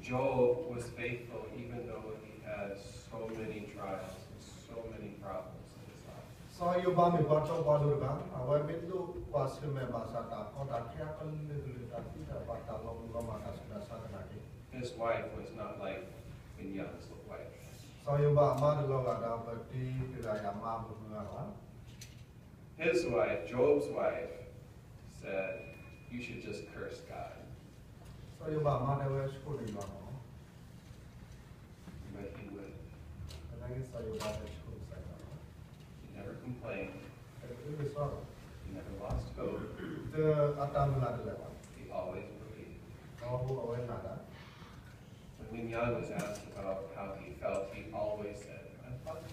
Job was faithful even though he had so many trials and so many problems in his life. So you ba me ba to ba lu ga awa me lu wa se me ba sa ta ko ta kya kan le lu ta ti ta ba ta lo lu ma ta sa na ki. His wife was not like Nyaing's wife. So you ba ma de lo ga da ba ti ta ya ma bu ga ba. His wife, Job's wife, said, "You should just curse God." So you ba ma de we school ni ba no. But he would. And I guess so you ba de school sa ga. He never complained. It is so. He never lost hope. The atam la de ba. He always believed. No bu awe na da. When Nyaing was asked about how he felt, he always said, "I'm fine."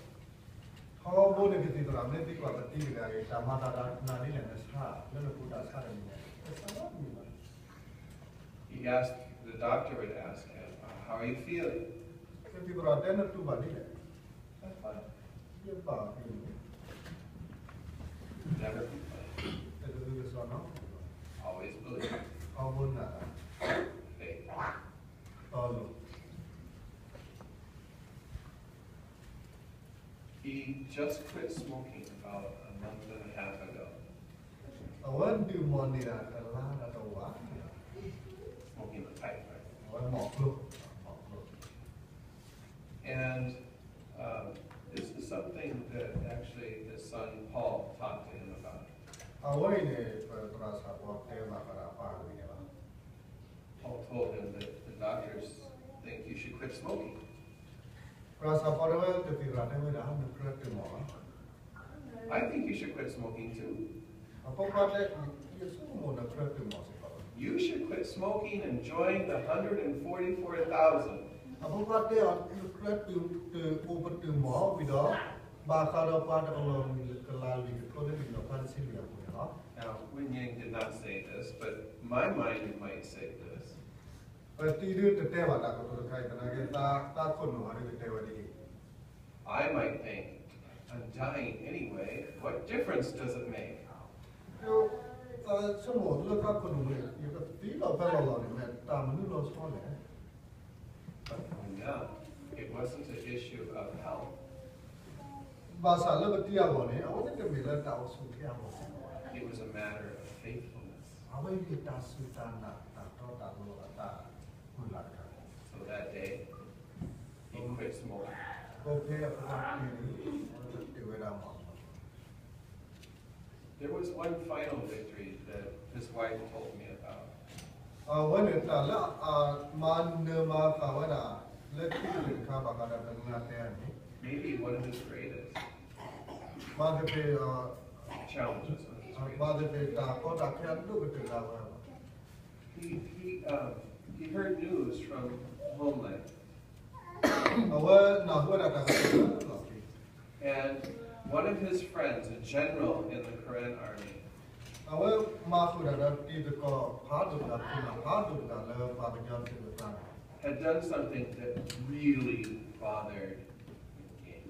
How bu ne ki ti ra me ti kwa ba ti ga ye ta ma ta da na ni le na sa le le pu ta sa de ni. He asked, the doctor would ask him, "How are you feeling?" So people are then to ba ni le. "I'm fine." Ye ba ni. Never complained. It is so no. Always believed. How bu na. Faith. Oh. He just quit smoking about a month and a half ago. I want to money that a lot of the one. Smoking the pipe, right? One more clue. And this is something that actually his son Paul talked to him about. Paul Told him that the doctors think you should quit smoking. I think you should quit smoking too. You should quit smoking and join the 144,000. Now, Nyaing did not say this, but my mind might say this. I might think, I'm dying anyway, what difference does it make? No, it wasn't an issue of health. It was a matter of faithfulness. So that day, he quit smoking. There was one final victory that his wife told me about. Maybe one of his greatest challenges. He heard news from homeland. And one of his friends, a general in the Korean army, had done something that really bothered him.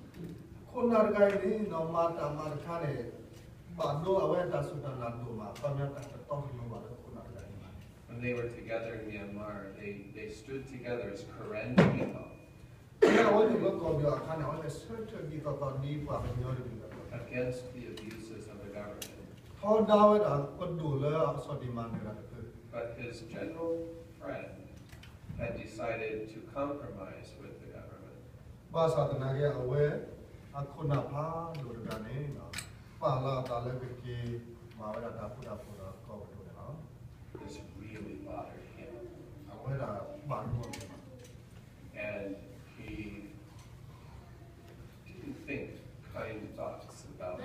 When they were together in Myanmar, they stood together as Korean people against the abuses of the government. But his general friend had decided to compromise with the government. This really bothered him. And he didn't think kind thoughts about it.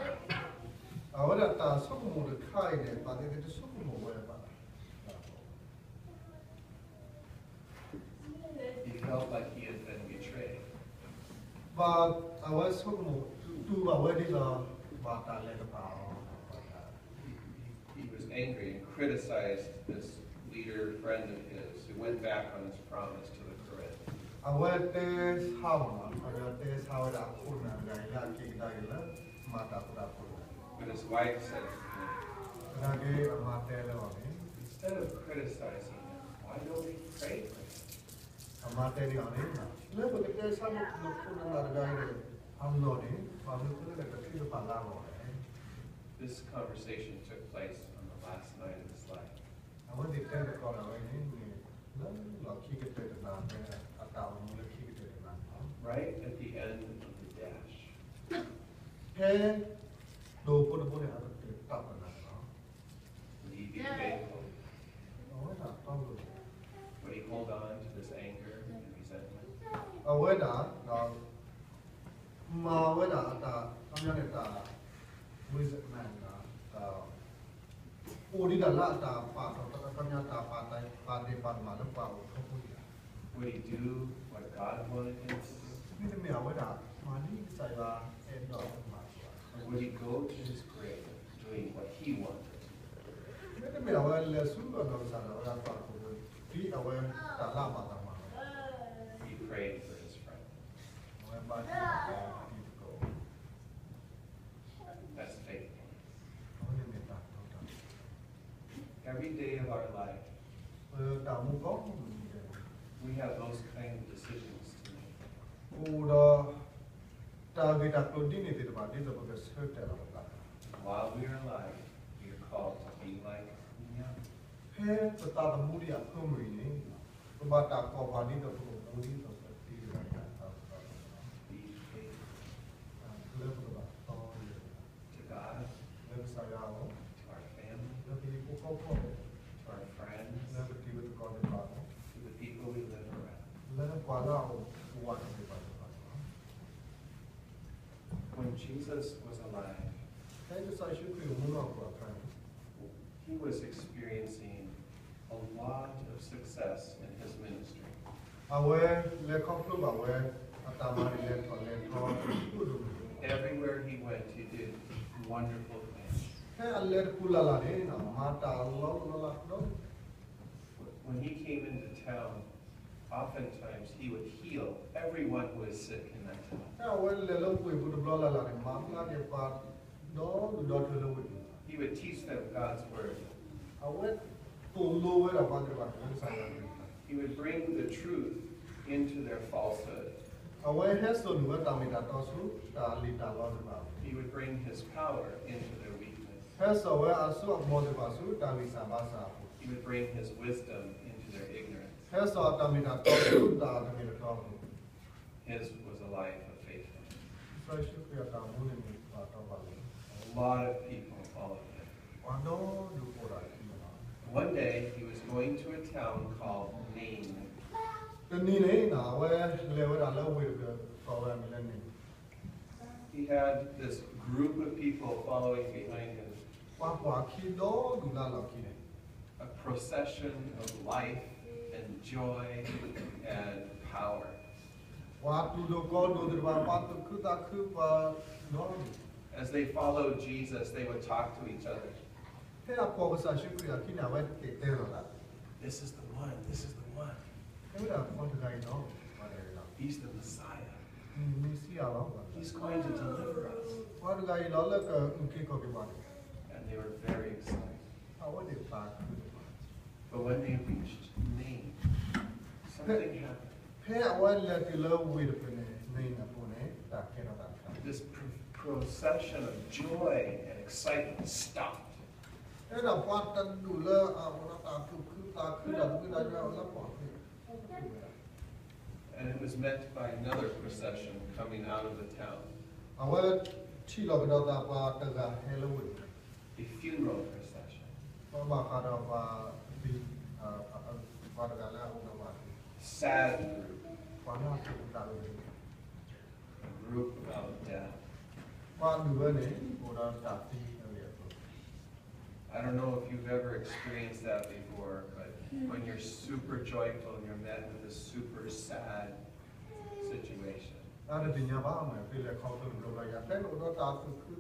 He felt like he had been betrayed. He was angry and criticized this leader friend of his who went back on his promise to the Korean. But his wife said to him, instead of criticizing him, Materi arena. Lepas kita sama lupa hargai amloni, baru kita dah kecil pala lo. This conversation took place on the last night of his life. Awak dikatakan kalau awak ini, laki kita dengan atau laki kita dengan. Right at the end of the dash. Hey, dua puluh ada tak pernah. Would he be faithful? Awak tak tahu. Would he hold on to this anger and resentment? Awak dah, awak dah kami ni dah, wizard man dah, odi dah lah dah patah, kami dah patah, patah malam pau. Would he do what God wanted him to do? Ini ni awak dah, mani saya endor masuk. Or would he go to his grave doing what he wanted? Ini ni awak lesu kalau sana awak patah. Di awal tak lama lama. He prayed for his friend. Awal baca itu. That's faithfulness. Awal ni tak tahu. Every day of our life, Tamu kau. we have those kind of decisions to make. Udah tak kita keluar ni tidak ada sebagai serta lah. While we are alive, we are called to be like Nyaing. Hey, tetap mudi aku ini. Sebab tak kau badi tak perlu mudi seperti yang Be faithful lebih tahu. to God, Lebih sayang. to our family, Lebih pokok. to our friends, Lebih tiba kau dekat. to the people we live around. Lebih palau kuat dekat. When Jesus was alive, Hey, saya syukur mula kuat kan. he was experiencing a lot of success in his ministry. Awal lekap tu awal atama lekap. Everywhere he went, he did wonderful things. Hey, aler pula lah ni, mata Allah Allah Allah. When he came into town, oftentimes he would heal everyone who was sick in that town. Hey, awal lelo pui buat bela lah ni, mama dia pat do tu lewat. He would teach them God's word. Awal tolu awal apa dia buat saya. He would bring the truth into their falsehood. Awal heso dua kami datang su, tali talon dia. He would bring his power into their weakness. Heso awal asu akmod dia su, tali sabasa. He would bring his wisdom into their ignorance. Heso kami datang su, kami datang. His was a life of faithfulness. Saya syukur tamu ni datang balik. A lot of people followed him. Wano dupora. One day, he was going to a town called Nyaing. Ni ni na awal lewat ala awal kawan milen ni. He had this group of people following behind him, Wah kido gula laki ni. a procession of life and joy and power. Wah tu do kau do derba patu kita kupa no. As they followed Jesus, they would talk to each other. Hey apa bahasa syukur ya kini awal ketero lah. This is the one, this is the one. Hey dah kau tu kai no. He's the Messiah. Misi awal. He's going to deliver us. Wah tu kai lola ke mungkin kau kebal. And they were very excited. Awal dia tak. But when they reached Nyaing, something happened. Hey awal le tilo wir pene ni na pune tak kena tak. This procession of joy and excitement stopped. Hey dah patan dulu awal tak ku dah tu dah jauh lah pun. And it was met by another procession coming out of the town, Awal cilo kita tak apa tegak Halloween. a funeral procession. Mama kada apa di pada gala nama. Sad group, Pada aku tak tahu. a group about death. Pada dua ni orang tak ti dia tu. I don't know if you've ever experienced that before, but when you're super joyful and you're met with a super sad situation. Ada di nyawa mana bila kau tu berdoa ya, kan orang tak tu